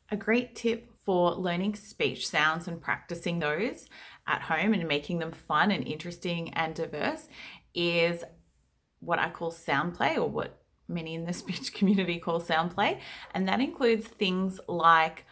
A great tip for learning speech sounds and practicing those at home and making them fun and interesting and diverse is what I call sound play, or what many in the speech community call sound play. And that includes things like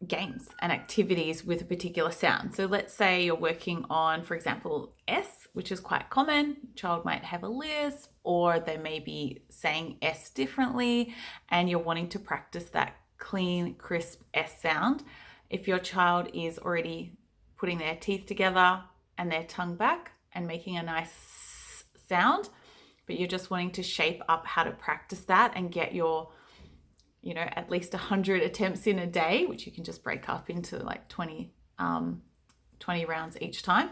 games and activities with a particular sound. So let's say you're working on, for example, S, which is quite common. Child might have a lisp, or they may be saying S differently, and you're wanting to practice that clean, crisp S sound. If your child is already putting their teeth together and their tongue back and making a nice sound, but you're just wanting to shape up how to practice that and get your at least 100 attempts in a day, which you can just break up into like 20 rounds each time,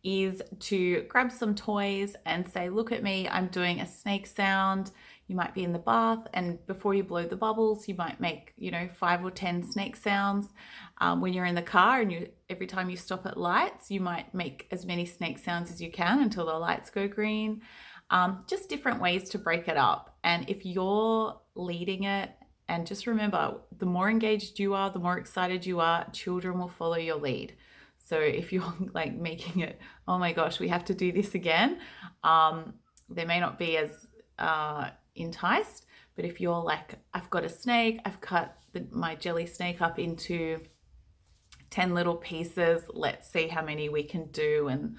is to grab some toys and say, look at me, I'm doing a snake sound. You might be in the bath, and before you blow the bubbles, you might make 5 or 10 snake sounds. When you're in the car, and every time you stop at lights, you might make as many snake sounds as you can until the lights go green. Just different ways to break it up. And if you're leading it, and just remember, the more engaged you are, the more excited you are, children will follow your lead. So if you're like making it, oh my gosh, we have to do this again, they may not be as enticed. But if you're like, I've got a snake, I've cut my jelly snake up into 10 little pieces, let's see how many we can do, and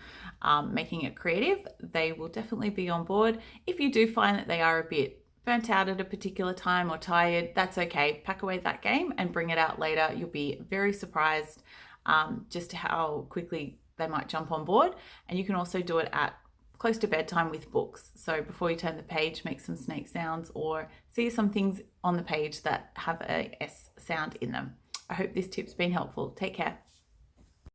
making it creative, they will definitely be on board. If you do find that they are a bit burnt out at a particular time or tired, that's okay. Pack away that game and bring it out later. You'll be very surprised just how quickly they might jump on board. And you can also do it at close to bedtime with books. So before you turn the page, make some snake sounds, or see some things on the page that have a S sound in them. I hope this tip's been helpful. Take care.